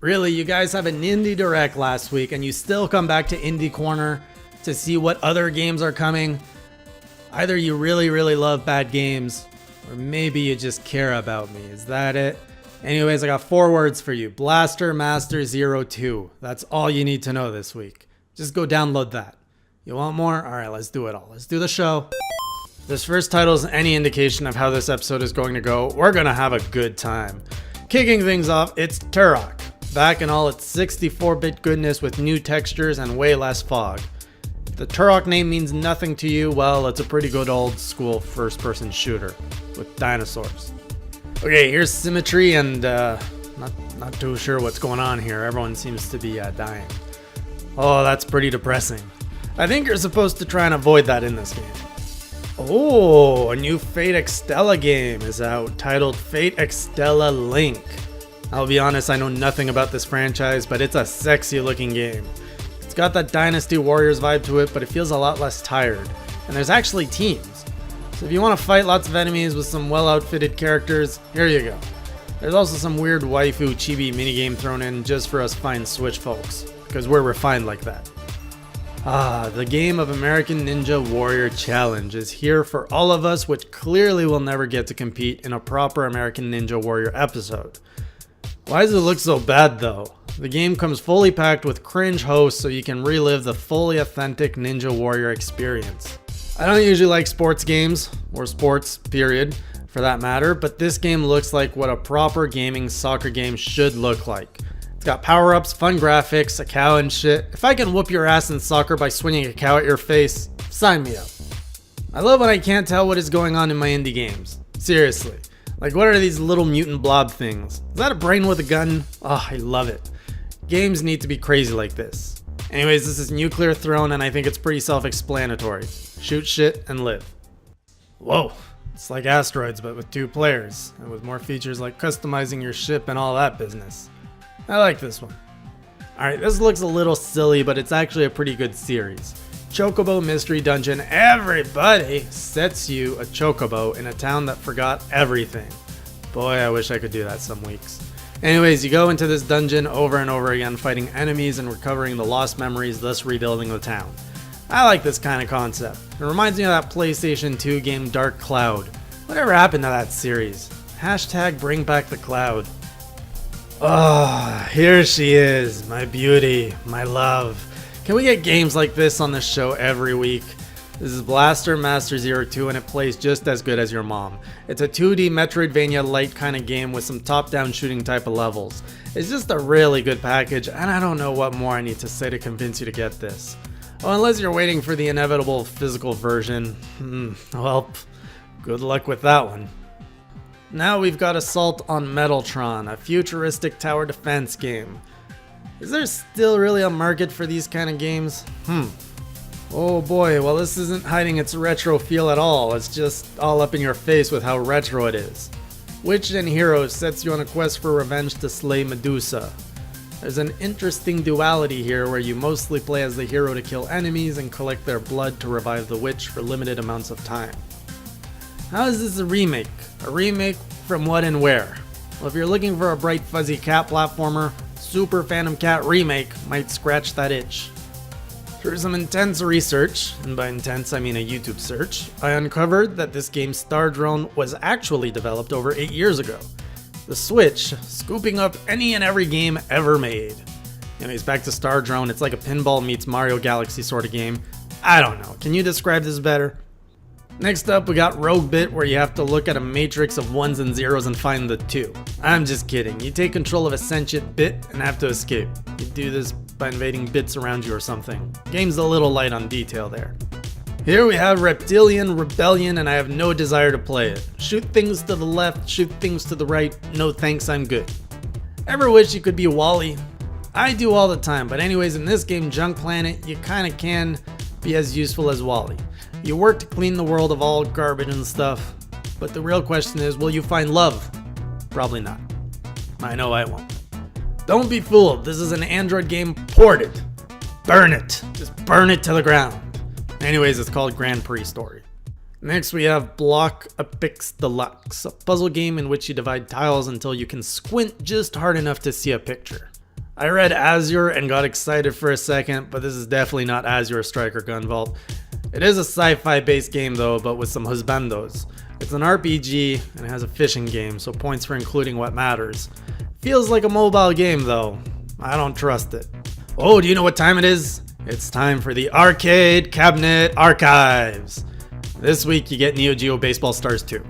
Really, you guys have an Indie Direct last week and you still come back to Indie Corner to see what other games are coming? Either you really love bad games, or maybe you just care about me. Is that it? Anyways, I got 4 words for you. Blaster Master 02. That's all you need to know this week. Just go download that. You want more? Alright, let's do it all. Let's do the show. If this first title is any indication of how this episode is going to go, we're gonna have a good time. Kicking things off, it's Turok. Back in all its 64-bit goodness with new textures and way less fog. If the Turok name means nothing to you, well, it's a pretty good old school first-person shooter with dinosaurs. Okay, here's symmetry and not too sure what's going on here. Everyone seems to be dying. Oh, that's pretty depressing. I think you're supposed to try and avoid that in this game. Oh, a new Fate Extella game is out, titled Fate Extella Link. I'll be honest, I know nothing about this franchise, but it's a sexy looking game. It's got that Dynasty Warriors vibe to it, but it feels a lot less tired. And there's actually teams. So if you want to fight lots of enemies with some well outfitted characters, here you go. There's also some weird waifu chibi minigame thrown in just for us fine Switch folks, because we're refined like that. The game of American Ninja Warrior Challenge is here for all of us, which clearly will never get to compete in a proper American Ninja Warrior episode. Why does it look so bad though? The game comes fully packed with cringe hosts so you can relive the fully authentic Ninja Warrior experience. I don't usually like sports games, or sports, period, for that matter, but this game looks like what a proper gaming soccer game should look like. It's got power-ups, fun graphics, a cow and shit. If I can whoop your ass in soccer by swinging a cow at your face, sign me up. I love when I can't tell what is going on in my indie games. Seriously. Like, what are these little mutant blob things? Is that a brain with a gun? Oh, I love it. Games need to be crazy like this. Anyways, this is Nuclear Throne and I think it's pretty self-explanatory. Shoot shit and live. Whoa, it's like Asteroids but with 2 players, and with more features like customizing your ship and all that business. I like this one. Alright, this looks a little silly, but it's actually a pretty good series. Chocobo Mystery Dungeon. Everybody sets you a chocobo in a town that forgot everything. Boy, I wish I could do that some weeks. Anyways, you go into this dungeon over and over again, fighting enemies and recovering the lost memories, thus rebuilding the town. I like this kind of concept. It reminds me of that PlayStation 2 game Dark Cloud. Whatever happened to that series? Hashtag bring back the cloud. Oh, here she is, my beauty, my love. Can we get games like this on this show every week? This is Blaster Master 02 and it plays just as good as your mom. It's a 2D Metroidvania light kind of game with some top-down shooting type of levels. It's just a really good package and I don't know what more I need to say to convince you to get this. Oh, unless you're waiting for the inevitable physical version. Well, good luck with that one. Now we've got Assault on Metaltron, a futuristic tower defense game. Is there still really a market for these kind of games? Oh boy, well this isn't hiding its retro feel at all, it's just all up in your face with how retro it is. Witch and Hero sets you on a quest for revenge to slay Medusa. There's an interesting duality here where you mostly play as the hero to kill enemies and collect their blood to revive the witch for limited amounts of time. How is this a remake? A remake from what and where? Well, if you're looking for a bright fuzzy cat platformer, Super Phantom Cat Remake might scratch that itch. Through some intense research, and by intense I mean a YouTube search, I uncovered that this game Star Drone was actually developed over 8 years ago. The Switch, scooping up any and every game ever made. Anyways, back to Star Drone, it's like a pinball meets Mario Galaxy sort of game. I don't know, can you describe this better? Next up, we got Rogue Bit, where you have to look at a matrix of 1s and 0s and find the 2. I'm just kidding. You take control of a sentient bit and have to escape. You do this by invading bits around you or something. Game's a little light on detail there. Here we have Reptilian Rebellion, and I have no desire to play it. Shoot things to the left, shoot things to the right. No thanks, I'm good. Ever wish you could be Wall-E? I do all the time, but anyways, in this game, Junk Planet, you kinda can be as useful as Wall-E. You work to clean the world of all garbage and stuff, but the real question is, will you find love? Probably not. I know I won't. Don't be fooled, this is an Android game ported. Burn it. Just burn it to the ground. Anyways, it's called Grand Prix Story. Next we have Block Epix Deluxe, a puzzle game in which you divide tiles until you can squint just hard enough to see a picture. I read Azure and got excited for a second, but this is definitely not Azure Striker Gunvolt. It is a sci-fi based game though, but with some husbandos. It's an RPG and it has a fishing game, so points for including what matters. Feels like a mobile game though. I don't trust it. Oh, do you know what time it is? It's time for the Arcade Cabinet Archives. This week you get Neo Geo Baseball Stars 2.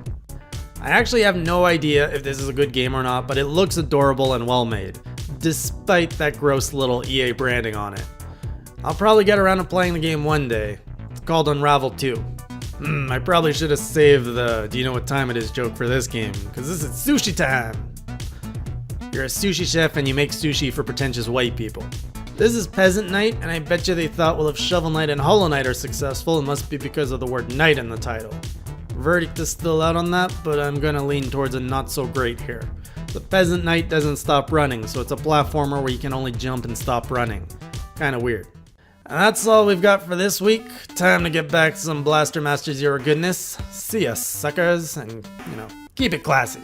I actually have no idea if this is a good game or not, but it looks adorable and well made, despite that gross little EA branding on it. I'll probably get around to playing the game one day. It's called Unravel 2. I probably should have saved the "do you know what time it is" joke for this game, because this is sushi time! You're a sushi chef and you make sushi for pretentious white people. This is Peasant Night, and I bet you they thought, well, if Shovel Knight and Hollow Knight are successful, it must be because of the word knight in the title. Verdict is still out on that, but I'm gonna lean towards a not so great here. The Peasant Knight doesn't stop running, so it's a platformer where you can only jump and stop running. Kinda weird. And that's all we've got for this week. Time to get back to some Blaster Master Zero goodness. See ya, suckers, and, keep it classy.